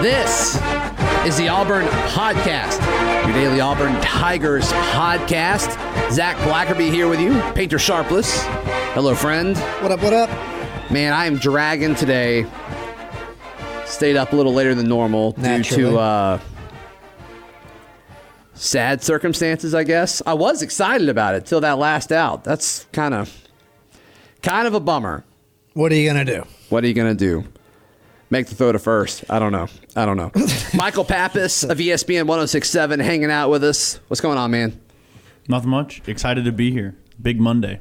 This is the Auburn Podcast, your daily Auburn Tigers podcast. Zach Blackerby here with you, Painter Sharpless. Hello, friend. What up? Man, I am dragging today. Stayed up a little later than normal due to sad circumstances, I guess. I was excited about it till that last out. That's kind of a bummer. What are you going to do? Make the throw to first. I don't know. Michael Pappas of ESPN 106.7 hanging out with us. What's going on, man? Nothing much. Excited to be here. Big Monday.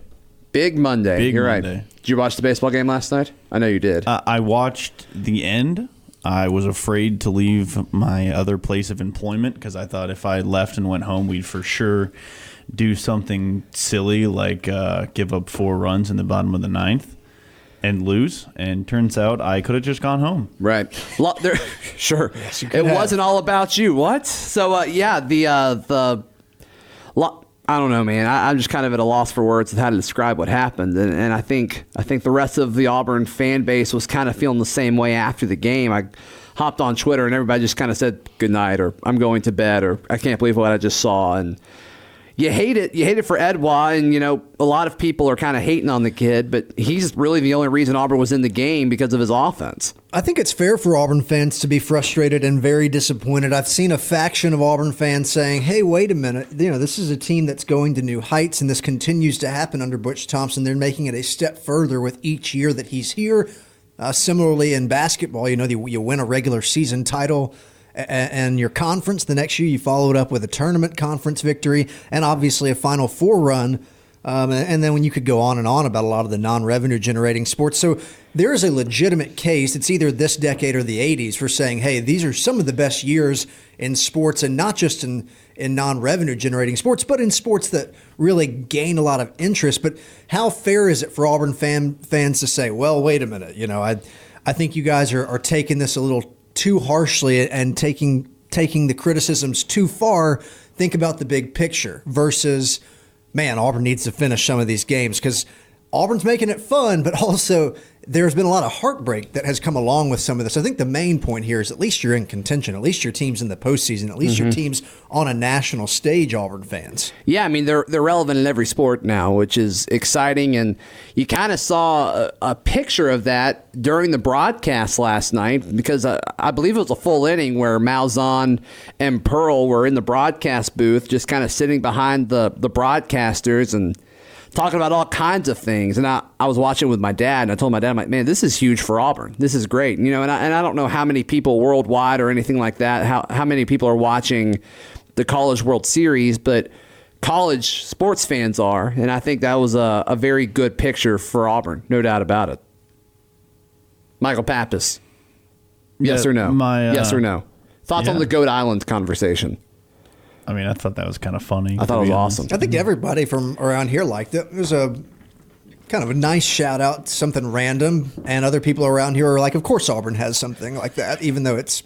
You're Monday. right. Did you watch the baseball game last night? I know you did. I watched the end. I was afraid to leave my other place of employment because I thought if I left and went home, we'd for sure do something silly like give up 4 runs in the bottom of the 9th. And lose, and turns out I could have just gone home. Right. Sure. Yes, it wasn't all about you. What? So, I don't know, man. I'm just kind of at a loss for words of how to describe what happened. And I think the rest of the Auburn fan base was kind of feeling the same way after the game. I hopped on Twitter, and everybody just kind of said good night, or I'm going to bed, or I can't believe what I just saw. And you hate it. You hate it for Edouard, and, a lot of people are kind of hating on the kid, but he's really the only reason Auburn was in the game because of his offense. I think it's fair for Auburn fans to be frustrated and very disappointed. I've seen a faction of Auburn fans saying, hey, wait a minute. This is a team that's going to new heights, and this continues to happen under Butch Thompson. They're making it a step further with each year that he's here. Similarly, in basketball, you win a regular season title and your conference. The next year you follow it up with a tournament conference victory and obviously a Final Four run. And then when you could go on and on about a lot of the non-revenue generating sports. So there is a legitimate case. It's either this decade or the 80s for saying, hey, these are some of the best years in sports, and not just in non-revenue generating sports, but in sports that really gain a lot of interest. But how fair is it for Auburn fans to say, well, wait a minute, I think you guys are taking this a little too harshly and taking the criticisms too far. Think about the big picture versus, man, Auburn needs to finish some of these games, because Auburn's making it fun, but also there's been a lot of heartbreak that has come along with some of this. I think the main point here is at least you're in contention. At least your team's in the postseason. At least your team's on a national stage, Auburn fans. Yeah, I mean, they're relevant in every sport now, which is exciting. And you kind of saw a picture of that during the broadcast last night, because I believe it was a full inning where Malzahn and Pearl were in the broadcast booth just kind of sitting behind the broadcasters and talking about all kinds of things. And I was watching with my dad, and I told my dad, I'm like, man, this is huge for Auburn. This is great. And I don't know how many people worldwide or anything like that, how many people are watching the College World Series, but college sports fans are. And I think that was a very good picture for Auburn, no doubt about it. Michael Pappas, yes or no? Yes or no? Thoughts on the Goat Island conversation? I mean, I thought that was kind of funny. I thought it was awesome. I think everybody from around here liked it. It was a kind of a nice shout out, something random, and other people around here are like, of course Auburn has something like that, even though it's,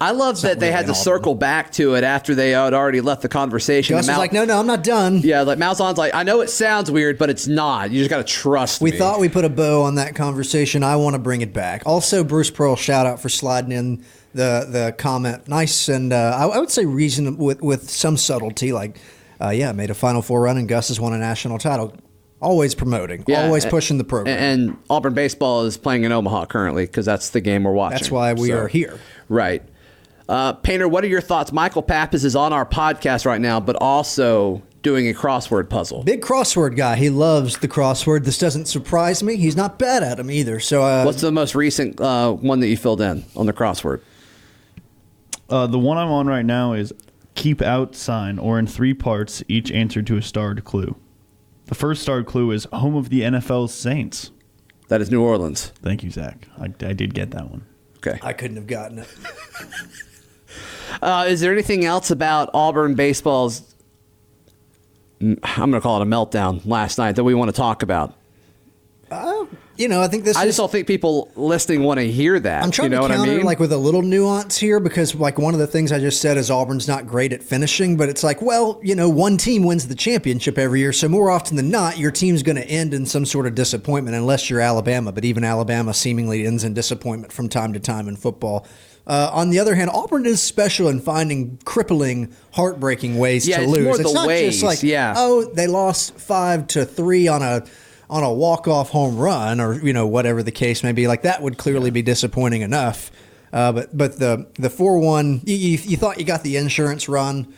I love that they had to circle back to it after they had already left the conversation. Gus was like, no, I'm not done. Yeah, like Malzahn's like, I know it sounds weird, but it's not. You just got to trust me. We thought we put a bow on that conversation. I want to bring it back. Also, Bruce Pearl, shout out for sliding in the comment. Nice, and I would say reason with some subtlety, like, made a Final Four run, and Gus has won a national title. Always promoting, always pushing the program. And Auburn baseball is playing in Omaha currently because that's the game we're watching. That's why we are here. Right. Painter, what are your thoughts? Michael Pappas is on our podcast right now, but also doing a crossword puzzle. Big crossword guy. He loves the crossword. This doesn't surprise me. He's not bad at them either. So, what's the most recent one that you filled in on the crossword? The one I'm on right now is keep out sign, or in 3 parts, each answer to a starred clue. The first starred clue is home of the NFL's Saints. That is New Orleans. Thank you, Zach. I did get that one. Okay. I couldn't have gotten it. Is there anything else about Auburn baseball's, I'm going to call it a meltdown last night, that we want to talk about? I think I just don't think people listening want to hear that. I'm trying to counter like with a little nuance here, because like one of the things I just said is Auburn's not great at finishing, but it's like, well, one team wins the championship every year, so more often than not, your team's going to end in some sort of disappointment, unless you're Alabama. But even Alabama seemingly ends in disappointment from time to time in football. On the other hand, Auburn is special in finding crippling, heartbreaking ways to lose. It's not just like, they lost 5-3 on a walk-off home run, or whatever the case may be. Like, that would clearly be disappointing enough. But the 4-1, you thought you got the insurance run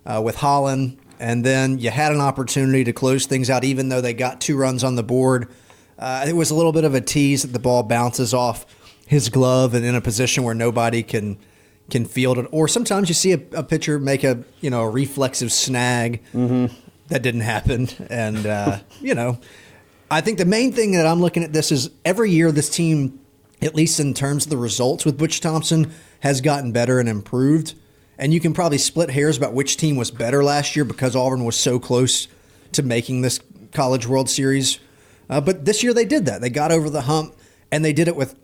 with Holland, and then you had an opportunity to close things out, even though they got 2 runs on the board. It was a little bit of a tease that the ball bounces off his glove and in a position where nobody can field it. Or sometimes you see a pitcher make a reflexive snag. Mm-hmm. That didn't happen. And, I think the main thing that I'm looking at this is every year this team, at least in terms of the results with Butch Thompson, has gotten better and improved. And you can probably split hairs about which team was better last year because Auburn was so close to making this College World Series. But this year they did that. They got over the hump, and they did it with,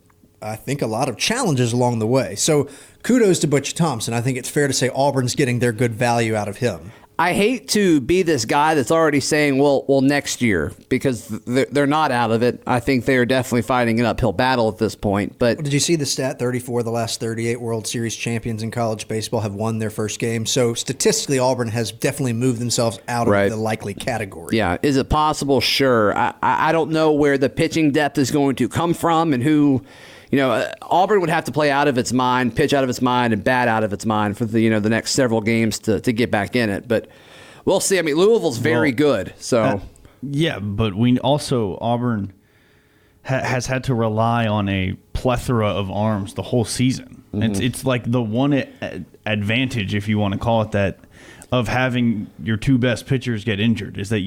I think, a lot of challenges along the way. So kudos to Butch Thompson. I think it's fair to say Auburn's getting their good value out of him. I hate to be this guy that's already saying, well, next year, because they're not out of it. I think they are definitely fighting an uphill battle at this point. But did you see the stat? 34 of the last 38 World Series champions in college baseball have won their first game. So statistically, Auburn has definitely moved themselves out of the likely category. Yeah. Is it possible? Sure. I don't know where the pitching depth is going to come from and who. Auburn would have to play out of its mind, pitch out of its mind, and bat out of its mind for the next several games to get back in it. But we'll see. I mean, Louisville's very good. So but Auburn has had to rely on a plethora of arms the whole season. Mm-hmm. It's like the one advantage, if you want to call it that, of having your 2 best pitchers get injured is that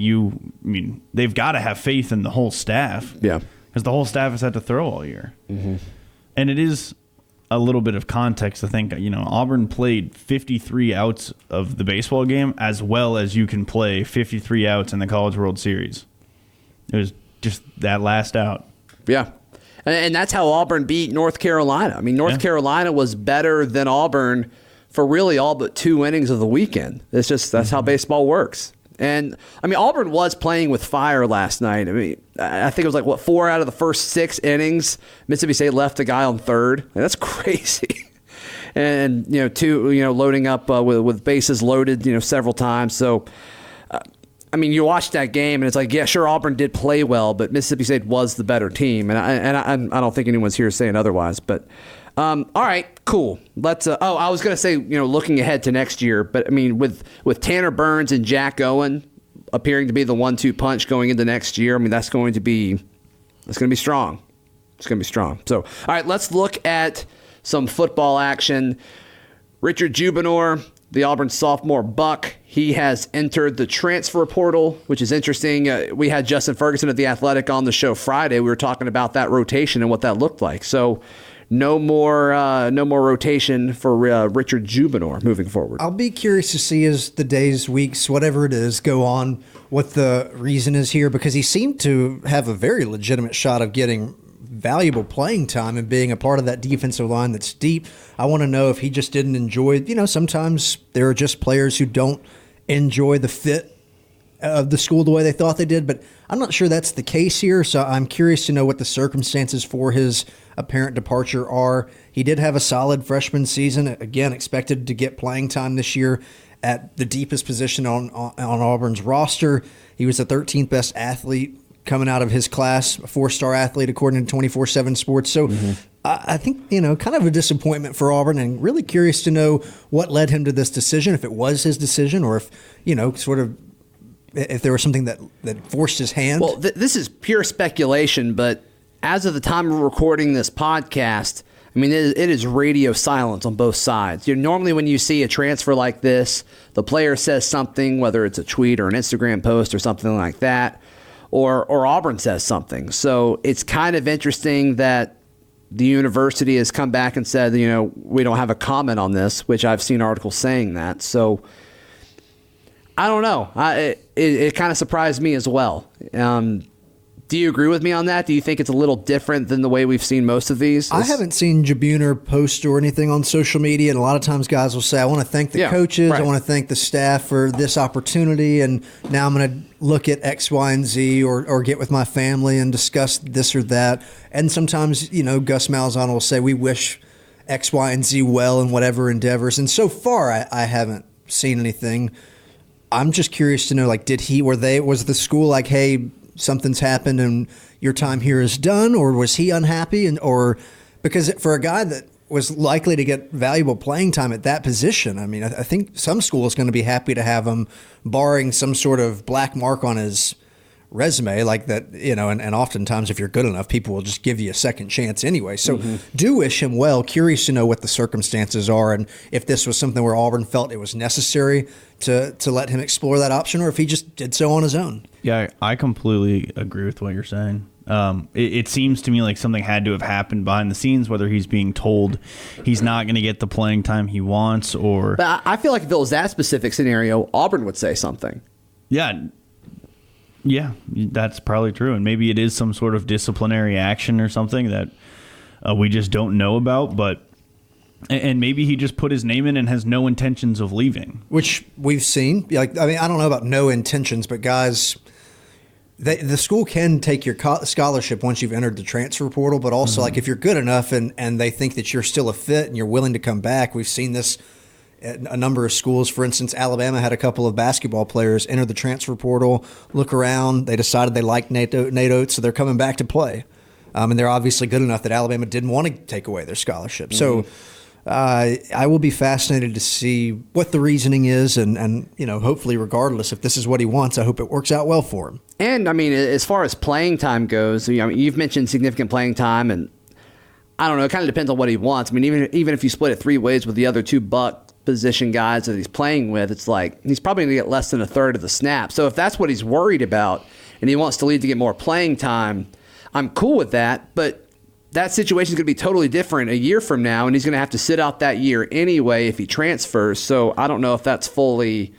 they've got to have faith in the whole staff. Yeah. Because the whole staff has had to throw all year. Mm-hmm. And it is a little bit of context, I think. Auburn played 53 outs of the baseball game as well as you can play 53 outs in the College World Series. It was just that last out. Yeah. And that's how Auburn beat North Carolina. I mean, North Carolina was better than Auburn for really all but 2 innings of the weekend. It's just that's how baseball works. And, Auburn was playing with fire last night. I think it was 4 out of the first 6 innings, Mississippi State left a guy on third. That's crazy. And, loading up with bases loaded, several times. So, you watch that game, and it's like, yeah, sure, Auburn did play well, but Mississippi State was the better team. And I don't think anyone's here saying otherwise. But, all right, cool. Let's. I was going to say, looking ahead to next year, but with Tanner Burns and Jack Owen appearing to be the 1-2 punch going into next year, that's going to be strong. It's going to be strong. So, all right, let's look at some football action. Richard Jubinor, the Auburn sophomore buck, he has entered the transfer portal, which is interesting. We had Justin Ferguson of The Athletic on the show Friday. We were talking about that rotation and what that looked like. So, no more rotation for Richard Jubinor moving forward. I'll be curious to see as the days, weeks, whatever it is, go on, what the reason is here, because he seemed to have a very legitimate shot of getting valuable playing time and being a part of that defensive line that's deep. I want to know if he just didn't enjoy, sometimes there are just players who don't enjoy the fit of the school the way they thought they did, but I'm not sure that's the case here, so I'm curious to know what the circumstances for his apparent departure are. He did have a solid freshman season, again, expected to get playing time this year at the deepest position on Auburn's roster. He was the 13th best athlete coming out of his class, a 4-star athlete according to 24/7 Sports. So I think, kind of a disappointment for Auburn, and really curious to know what led him to this decision, if it was his decision or if, if there was something that forced his hand. Well, this is pure speculation, but as of the time of recording this podcast, it is radio silence on both sides. Normally when you see a transfer like this, the player says something, whether it's a tweet or an Instagram post or something like that, or Auburn says something. So it's kind of interesting that the university has come back and said, we don't have a comment on this, which I've seen articles saying that. So I don't know. It kind of surprised me as well. Do you agree with me on that? Do you think it's a little different than the way we've seen most of these? I haven't seen Jabuner post or anything on social media, and a lot of times guys will say, I want to thank the coaches, right. I want to thank the staff for this opportunity, and now I'm going to look at X, Y, and Z or get with my family and discuss this or that. And sometimes, Gus Malzahn will say, we wish X, Y, and Z well in whatever endeavors. And so far, I haven't seen anything. I'm just curious to know, was the school like, hey, something's happened and your time here is done, or was he unhappy? Or because for a guy that was likely to get valuable playing time at that position, I mean, I think some school is going to be happy to have him, barring some sort of black mark on his resume like that, and oftentimes if you're good enough, people will just give you a second chance anyway. So do wish him well. Curious to know what the circumstances are and if this was something where Auburn felt it was necessary to let him explore that option, or if he just did so on his own. Yeah, I completely agree with what you're saying. It seems to me like something had to have happened behind the scenes, whether he's being told he's not going to get the playing time he wants, or... But I feel like if it was that specific scenario, Auburn would say something. Yeah, that's probably true. And maybe it is some sort of disciplinary action or something that we just don't know about. And maybe he just put his name in and has no intentions of leaving. Which we've seen. I don't know about no intentions, but guys, the school can take your scholarship once you've entered the transfer portal. But also, if you're good enough and they think that you're still a fit and you're willing to come back, we've seen this at a number of schools. For instance, Alabama had a couple of basketball players enter the transfer portal, look around. They decided they liked Nate Oates, so they're coming back to play. And they're obviously good enough that Alabama didn't want to take away their scholarship. So I will be fascinated to see what the reasoning is. And hopefully, regardless, if this is what he wants, I hope it works out well for him. And, I mean, as far as playing time goes, you've mentioned significant playing time, and I don't know, it kind of depends on what he wants. I mean, even if you split it three ways with the other two Buck position guys that he's playing with, it's like he's probably going to get less than a third of the snaps. So if that's what he's worried about and he wants to leave to get more playing time, I'm cool with that. But that situation is going to be totally different a year from now, and he's going to have to sit out that year anyway if he transfers. So I don't know if that's fully,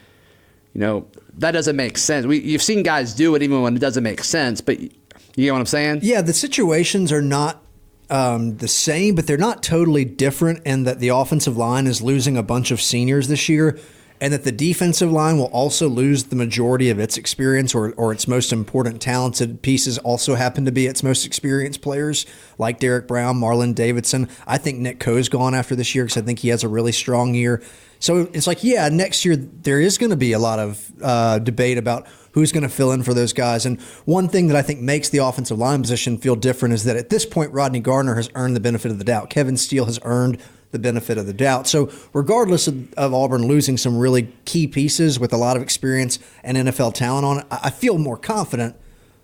that doesn't make sense. You've seen guys do it even when it doesn't make sense, but you know what I'm saying? Yeah, the situations are not the same, but they're not totally different, and that the offensive line is losing a bunch of seniors this year, and that the defensive line will also lose the majority of its experience, or its most important talented pieces also happen to be its most experienced players, like Derek Brown, Marlon Davidson. I think Nick Coe's gone after this year because I think he has a really strong year. So it's like, yeah, next year there is going to be a lot of debate about who's going to fill in for those guys. And one thing that I think makes the offensive line position feel different is that at this point, Rodney Gardner has earned the benefit of the doubt. Kevin Steele has earned the benefit of the doubt. So regardless of Auburn losing some really key pieces with a lot of experience and NFL talent on it, I feel more confident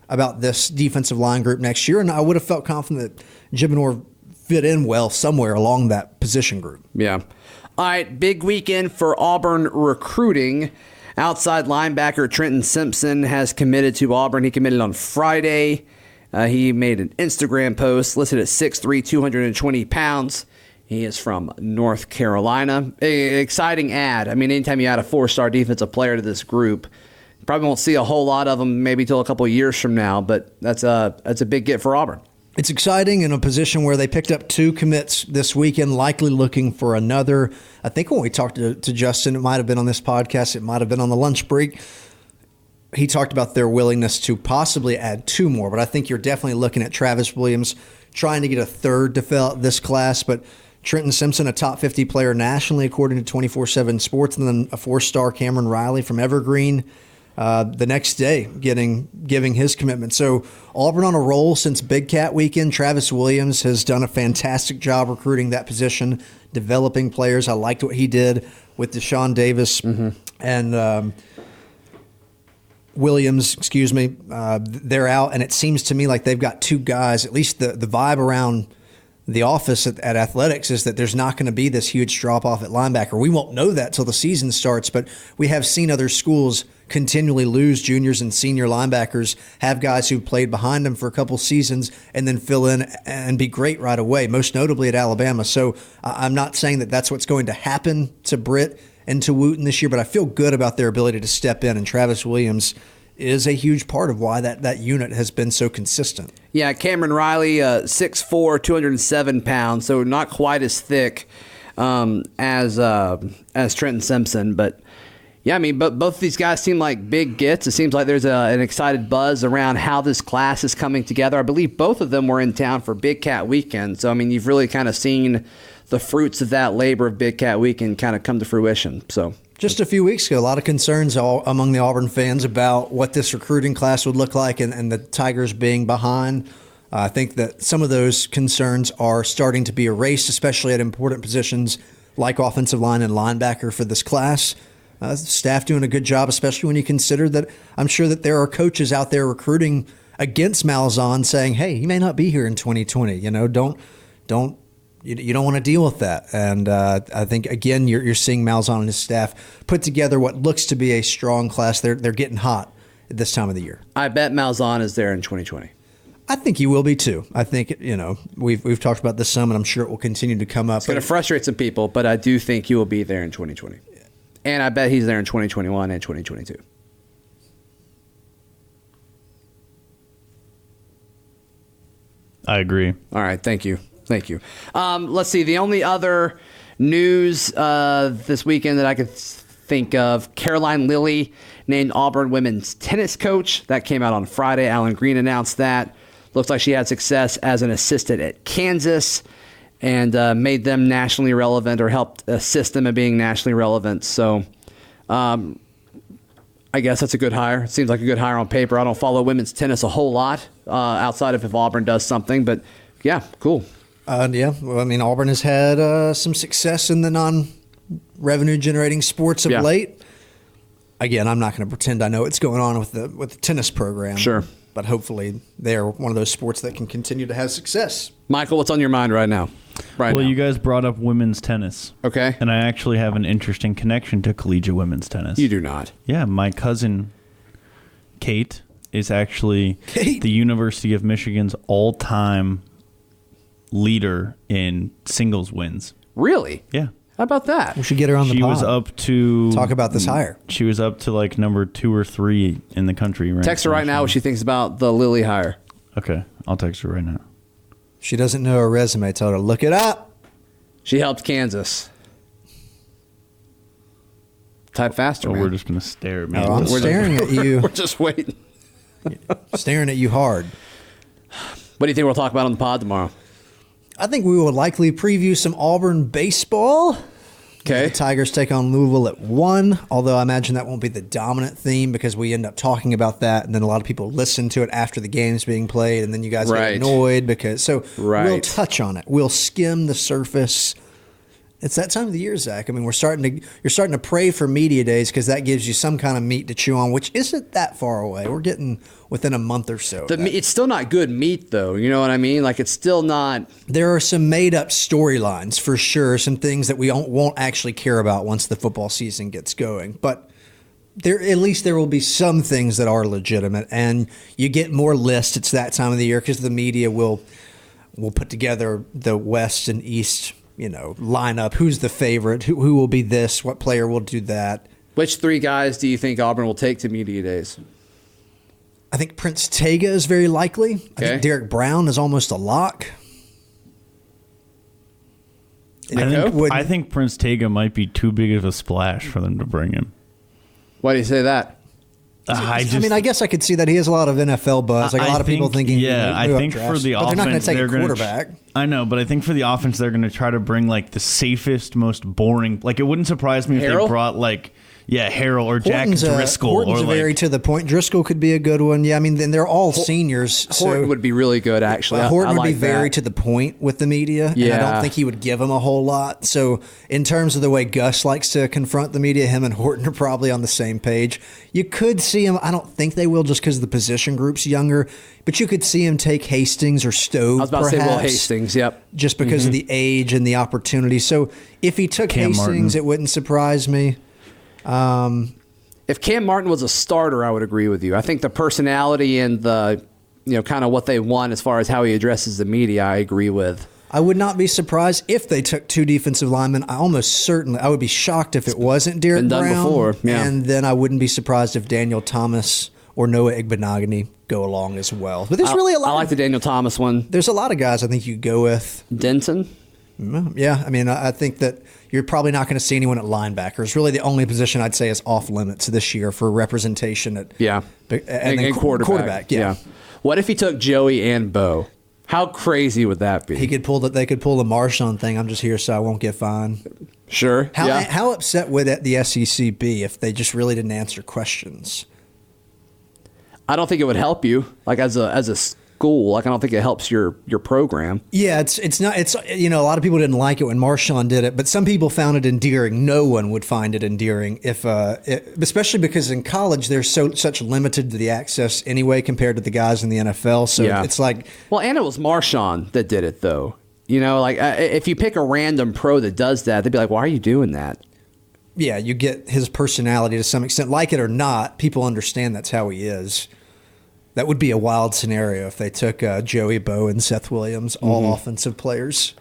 about this defensive line group next year. And I would have felt confident that Jibinor fit in well somewhere along that position group. Yeah. All right, big weekend for Auburn recruiting. Outside linebacker Trenton Simpson has committed to Auburn. He committed on Friday. He made an Instagram post listed at 6'3", 220 pounds. He is from North Carolina. An exciting ad. I mean, anytime you add a 4-star defensive player to this group, you probably won't see a whole lot of them maybe till a couple of years from now, but that's a big get for Auburn. It's exciting in a position where they picked up 2 commits this weekend, likely looking for another. I think when we talked to Justin, it might have been on this podcast, it might have been on the lunch break. He talked about their willingness to possibly add 2 more, but I think you're definitely looking at Travis Williams trying to get a third to fill out this class. But Trenton Simpson, a top 50 player nationally, according to 24/7 Sports, and then a 4-star Cameron Riley from Evergreen. The next day, giving his commitment. So Auburn on a roll since Big Cat weekend. Travis Williams has done a fantastic job recruiting that position, developing players. I liked what he did with Deshaun Davis and Williams. They're out, and it seems to me like they've got 2 guys. At least the vibe around the office at Athletics is that there's not going to be this huge drop-off at linebacker. We won't know that till the season starts, but we have seen other schools continually lose juniors and senior linebackers, have guys who played behind them for a couple seasons and then fill in and be great right away, most notably at Alabama. So I'm not saying that that's what's going to happen to Britt and to Wooten this year, but I feel good about their ability to step in, and Travis Williams is a huge part of why that unit has been so consistent. Yeah, Cameron Riley, 6'4", 207 pounds, so not quite as thick as Trenton Simpson, but yeah, I mean, but both of these guys seem like big gets. It seems like there's an excited buzz around how this class is coming together. I believe both of them were in town for Big Cat Weekend, so I mean, you've really kind of seen the fruits of that labor of Big Cat Weekend kind of come to fruition. So just a few weeks ago, a lot of concerns among the Auburn fans about what this recruiting class would look like and the Tigers being behind. I think that some of those concerns are starting to be erased, especially at important positions like offensive line and linebacker for this class. Staff doing a good job, especially when you consider that I'm sure that there are coaches out there recruiting against Malzahn saying, hey, he may not be here in 2020. You know, you don't want to deal with that. And I think, again, you're seeing Malzahn and his staff put together what looks to be a strong class. They're getting hot at this time of the year. I bet Malzahn is there in 2020. I think he will be too. I think, we've talked about this some, and I'm sure it will continue to come up. It's going to frustrate some people, but I do think he will be there in 2020. And I bet he's there in 2021 and 2022. I agree. All right, thank you. Let's see. The only other news this weekend that I could think of, Caroline Lilly named Auburn women's tennis coach. That came out on Friday. Alan Green announced that. Looks like she had success as an assistant at Kansas and made them nationally relevant, or helped assist them in being nationally relevant. So I guess that's a good hire. It seems like a good hire on paper. I don't follow women's tennis a whole lot outside of if Auburn does something, but yeah, cool. Auburn has had some success in the non-revenue generating sports of late. Again, I'm not going to pretend I know what's going on with the tennis program. Sure. But hopefully they're one of those sports that can continue to have success. Michael, what's on your mind right now? You guys brought up women's tennis. Okay. And I actually have an interesting connection to collegiate women's tennis. You do not. Yeah, my cousin, Kate, is actually the University of Michigan's all-time leader in singles wins. Really? Yeah. How about that? We should get her on the pod. She was up to... Talk about this hire. She was up to like number 2 or 3 in the country. Right? Text her right now what she thinks about the Lilly hire. Okay. I'll text her right now. She doesn't know her resume. Tell her to look it up. She helped Kansas. Type faster, man. We're just going to stare at me. I'm staring at you. We're just waiting. Staring at you hard. What do you think we'll talk about on the pod tomorrow? I think we will likely preview some Auburn baseball. Okay. The Tigers take on Louisville at 1, although I imagine that won't be the dominant theme because we end up talking about that, and then a lot of people listen to it after the game's being played, and then you guys get annoyed we'll touch on it. We'll skim the surface. It's that time of the year, Zach. I mean, you're starting to pray for media days because that gives you some kind of meat to chew on, which isn't that far away. We're getting within a month or so. It's still not good meat, though. You know what I mean? Like, it's still not. There are some made-up storylines for sure, some things that we won't actually care about once the football season gets going. But at least there will be some things that are legitimate, and you get more lists. It's that time of the year because the media will put together the West and East lineup. Who's the favorite? Who will be this? What player will do that? Which 3 guys do you think Auburn will take to media days? I think Prince Tega is very likely. Okay. I think Derek Brown is almost a lock. I think Prince Tega might be too big of a splash for them to bring him. Why do you say that? I guess I could see that he has a lot of NFL buzz. Like a lot of people thinking. Yeah, I think for the offense, they're not going to take a quarterback. I know, but I think for the offense, they're going to try to bring like the safest, most boring. Like it wouldn't surprise me if they brought like Harrell or Jack Driscoll. Horton's very to the point. Driscoll could be a good one. Yeah, I mean, then they're all seniors. Horton would be really good, actually. Horton would be very to the point with the media. Yeah. And I don't think he would give him a whole lot. So in terms of the way Gus likes to confront the media, him and Horton are probably on the same page. You could see him. I don't think they will just because the position group's younger. But you could see him take Hastings or Stove, I was about to say Will Hastings, yep. Just because of the age and the opportunity. So if he took Hastings, Martin. It wouldn't surprise me. If Cam Martin was a starter, I would agree with you. I think the personality and the, kind of what they want as far as how he addresses the media, I agree with. I would not be surprised if they took 2 defensive linemen. I would be shocked if it wasn't Derek Brown. Been done before, yeah. And then I wouldn't be surprised if Daniel Thomas or Noah Igbenogany go along as well. But there's really a lot. I like the Daniel Thomas one. There's a lot of guys I think you go with. Denton? Yeah, I mean, I think that you're probably not going to see anyone at linebacker. It's really the only position I'd say is off limits this year for representation at and then quarterback. Yeah. What if he took Joey and Bo? How crazy would that be? They could pull the Marshawn thing. I'm just here so I won't get fined. Sure. How upset would the SEC be if they just really didn't answer questions? I don't think it would help you, like as a school. Like I don't think it helps your program. Yeah, it's not. It's a lot of people didn't like it when Marshawn did it, but some people found it endearing. No one would find it endearing especially because in college they're such limited to the access anyway compared to the guys in the NFL. So it's like, well, and it was Marshawn that did it though. If you pick a random pro that does that, they'd be like, "Why are you doing that?" Yeah, you get his personality to some extent, like it or not. People understand that's how he is. That would be a wild scenario if they took Joey, Bo, and Seth Williams, all offensive players.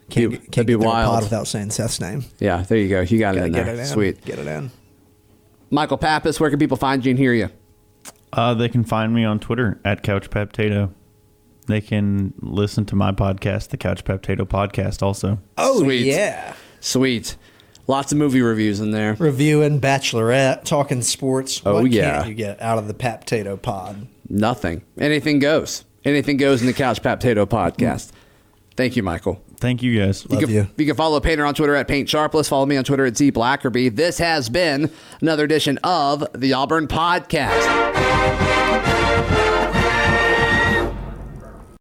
Can't be get wild. pod without saying Seth's name. Yeah, there you go. You got it in there. Sweet. Get it in. Michael Pappas, where can people find you and hear you? They can find me on Twitter at CouchPaptato. They can listen to my podcast, the Couch Paptato Podcast, also. Oh, Sweet. Yeah. Sweet. Lots of movie reviews in there. Reviewing Bachelorette, talking sports. Oh, what yeah. can't you get out of the Paptato pod? Nothing. Anything goes. Anything goes in the Couch Paptato Podcast. Thank you, Michael. Thank you, guys. Love you. You can follow Painter on Twitter at Paint Sharpless. Follow me on Twitter at ZBlackerby. This has been another edition of the Auburn Podcast.